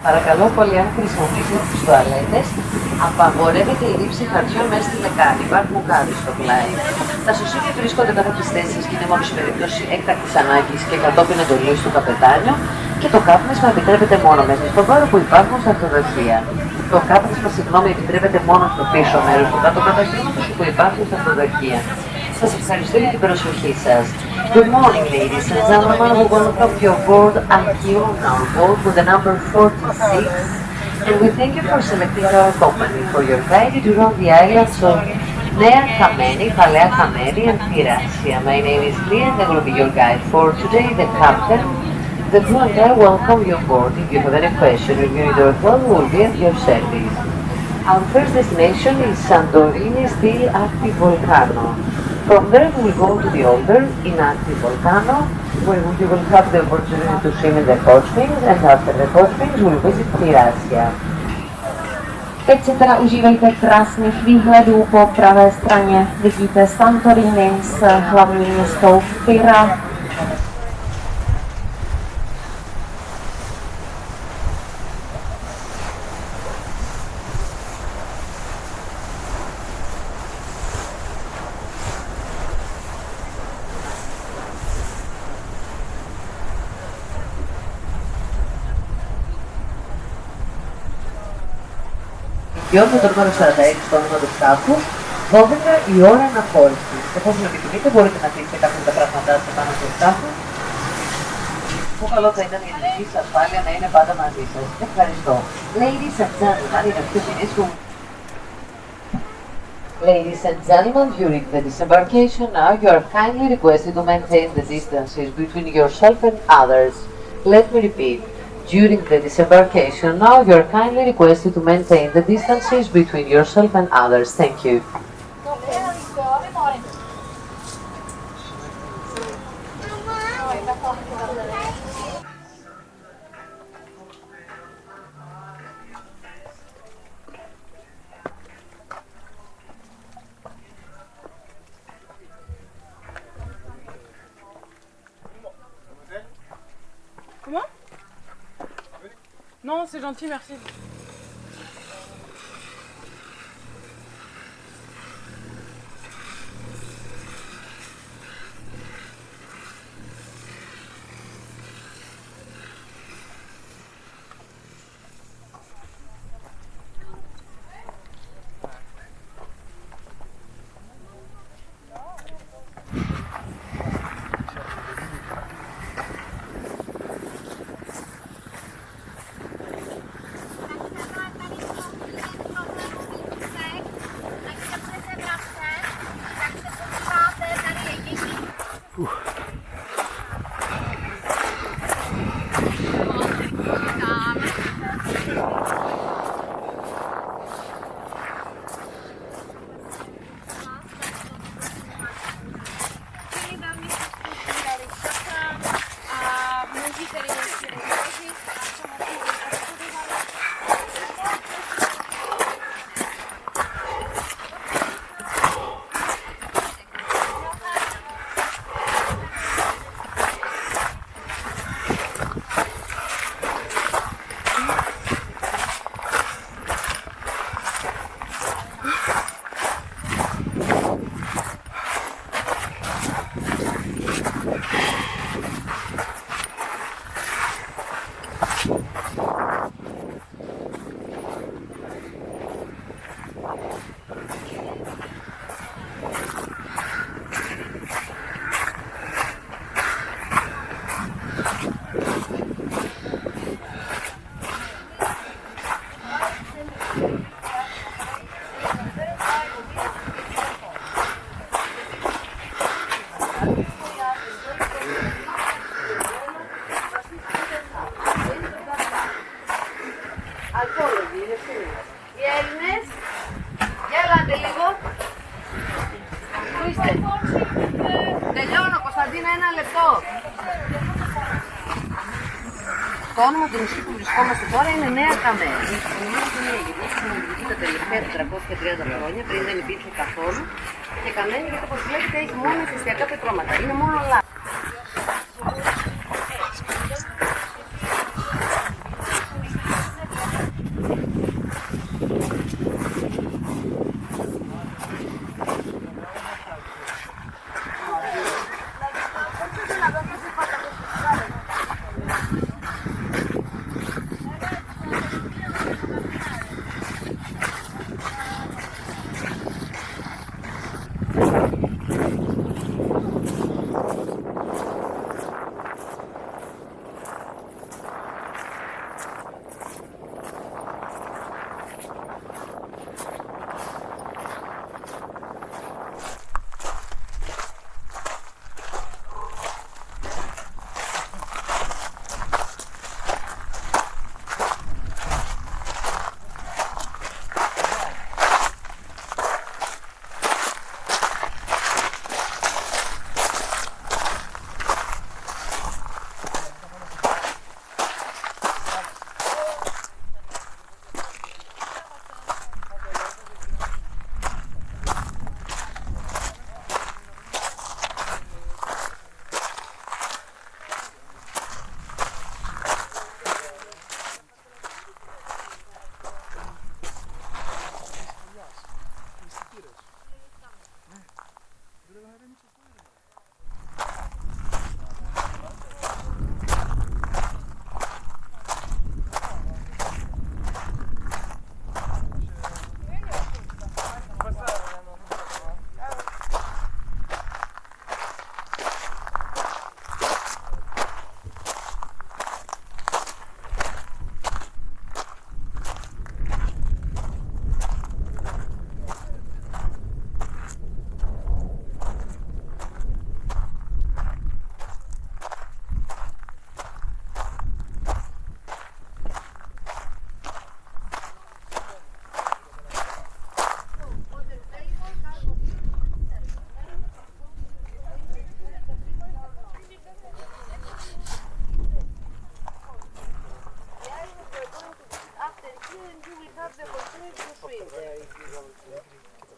Παρακαλώ πολύ, αν χρησιμοποιείτε τις τουαλέτες, απαγορεύεται η λήψη χαρτιών μέσα στη λεκάνη. Υπάρχουν κάδοι στο πλάι. Τα σωσίδια βρίσκονται κάτω από τις θέσεις σας και είναι μόνο σε περίπτωση έκτακτης ανάγκης και κατόπιν εντολής του καπετάνιου και το κάπνισμα επιτρέπεται μόνο μέσα στον χώρο που υπάρχουν στα αυτοδοχεία. Το κάπνισμα, επιτρέπεται μόνο στο πίσω μέρος του κάτω καταστήματος που υπάρχουν στα αυτοδοχεία. Σας ευχαριστώ για την προσοχή σας. Good morning, ladies and gentlemen. We welcome you aboard our boat with the number 46, and we thank you for selecting our company for your guide around the islands of Nea Kameni, Palea Kameni, and Pirasia. My name is Lee, and I will be your guide for today. The captain, the crew, and I welcome you aboard. If you have any question or you need our help, we will be at your service. Our first destination is Santorini still active volcano. From there we will go to the older, inactive volcano, where you will have the opportunity to swim in the hot springs, and after the hot springs we will visit Pirasia. Teď si teda užívejte krásných výhledů. Po pravé straně vidíte Santorini s hlavním městou Pira. Γιώργο το νούμερο 46 στο όνομα του σκάφου, 12 η ώρα αναχώρησης. Εφόσον επιθυμείτε μπορείτε να αφήσετε κάποια από τα πράγματά σας πάνω στο σκάφο. Που καλό θα ήταν για την δική σας ασφάλεια να είναι πάντα μαζί σας. Ευχαριστώ. Ladies and gentlemen, in a few minutes Ladies and gentlemen, during the disembarkation now, you are kindly requested to maintain the distances between yourself and others. Let me repeat. During the disembarkation now, you are kindly requested to maintain the distances between yourself and others. Thank you. Comment? Non, c'est gentil, merci. το όνομα του νησιού που βρισκόμαστε τώρα είναι Νέα Καμέρη. Ονομάζεται Νέα γιατί έχει δημιουργηθεί τα τελευταία 430 χρόνια, πριν δεν υπήρχε καθόλου. Και Καμένη γιατί όπως βλέπετε έχει μόνο ηφαιστειακά πετρώματα. Είναι μόνο λάθη.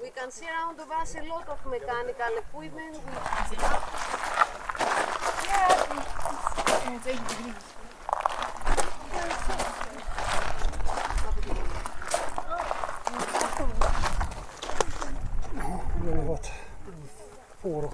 We can see around of us a lot of mechanical equipment. What? Four.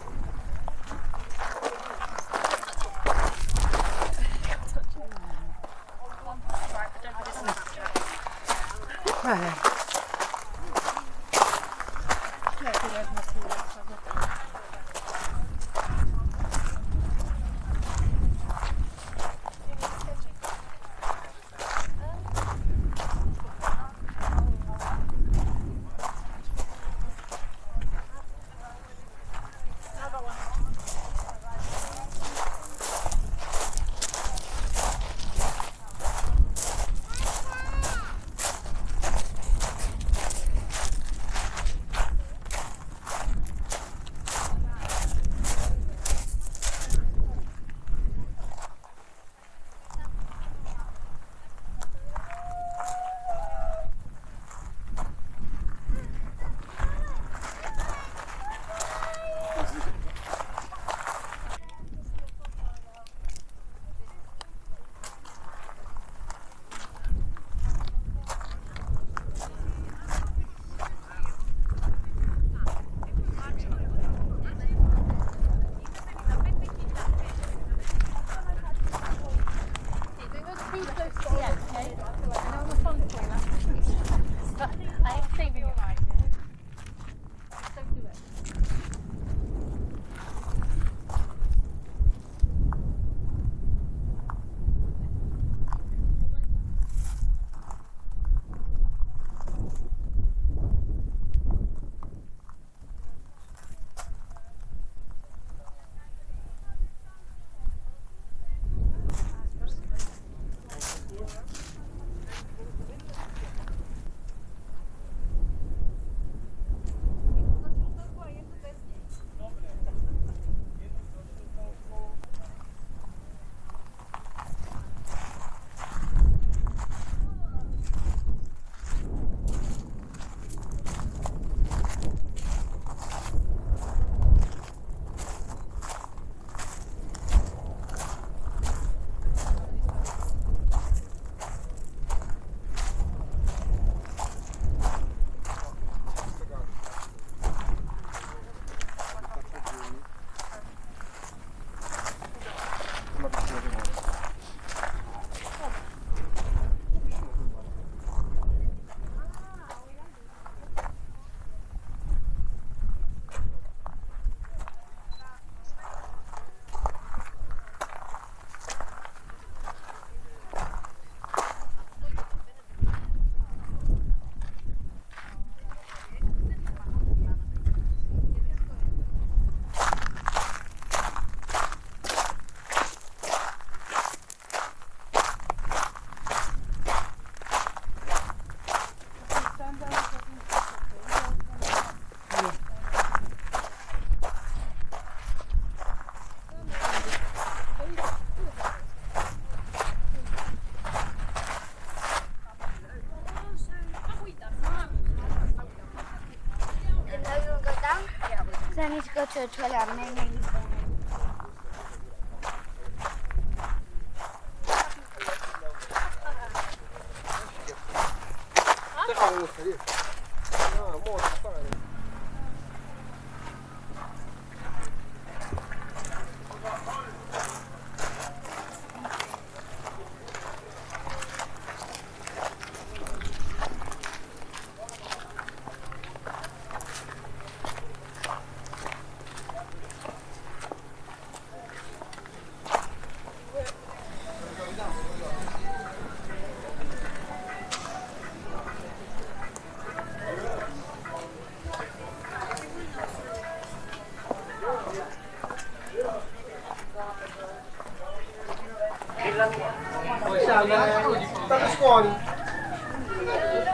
need to go to the toilet. Maybe.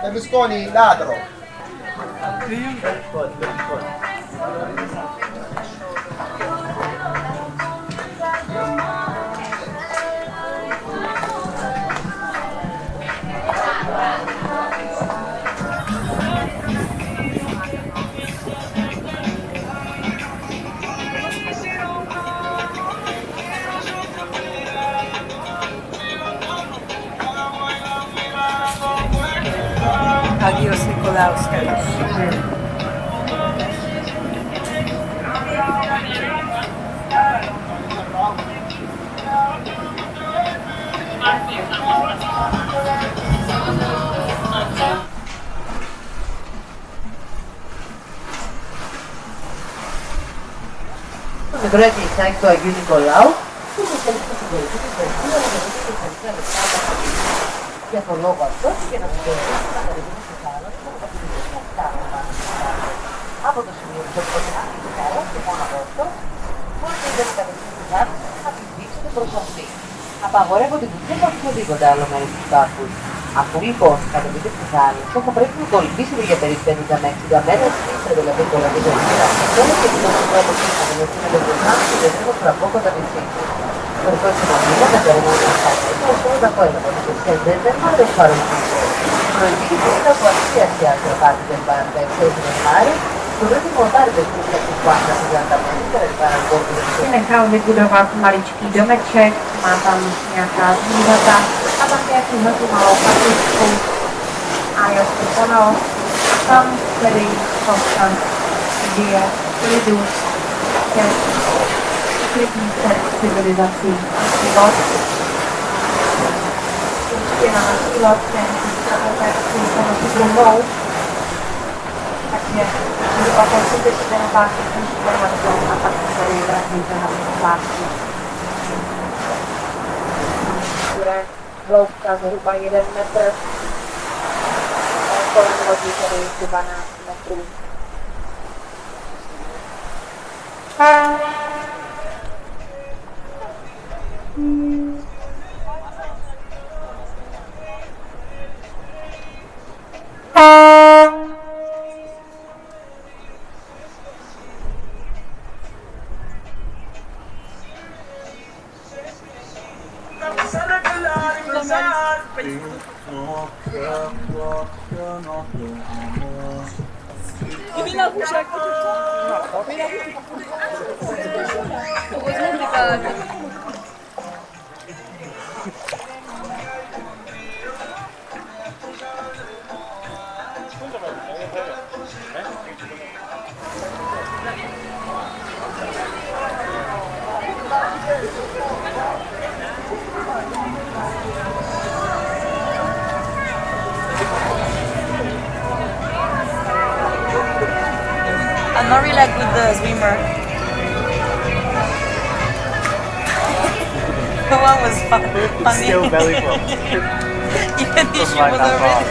Berlusconi ladro. Άγιος Νικολάους τέλος. Το μικρό εκκλησάκι του Αγίου Νικολάου που προσέλθει στην περιοχή της Βερσίας αλλά και στην Βερσία Λεπτά για τον λόγο αυτό και να μπορέσει να κατεβεί στη θάλασσα να κατεβεί αυτά από το σημείο που είναι στη θάλασσα και μόνο από αυτό μπορείτε να κατεβεί στη θάλασσα να πηδήξετε προς αυτή. Απαγορεύονται κουτιά από οποιοδήποτε άλλο μέρος του σκάφους. Αφού λοιπόν κατεβείτε στη θάλασσα θα πρέπει να κολυμπήσετε για περίπου 50 με 60 μέρες πριν δηλαδή κολυμπήσετε στη θάλασσα. Τέλος και την πρώτη τρόπο που θα κατεβείτε με το θάλασσα και δεν είναι φραπό κοντά νησί. Per questo motivo andremo a fare solo da quello che si scende del mare e fare un giro. Proibito da qualsiasi altra parte del mare, del mare, dovrete nuotare per circa 50-60 metri per arrivare al bordo del sole. Nechal vybudovat maličký domeček, má tam nějaká zvířata a také tuhle tu malou chatičku a jasný ponos. Tam tedy Kostan žije v klidu těch uklidní před civilizací život. Určitě na naší lodce se nosí druhou, takže budu otočit ještě na párky knížky a pak se tady vrátíme na párky. Bude hloubka zhruba 1 metr, kolem lodí tedy 12 metrů. I'm not really like with the swimmer. The one was funny. Still belly flop. Even if she was already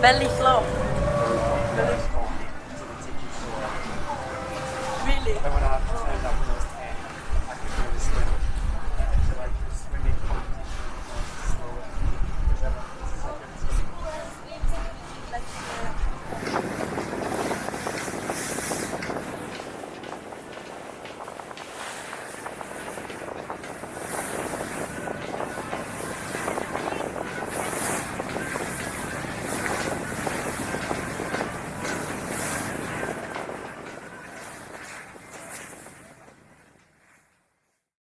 belly flop.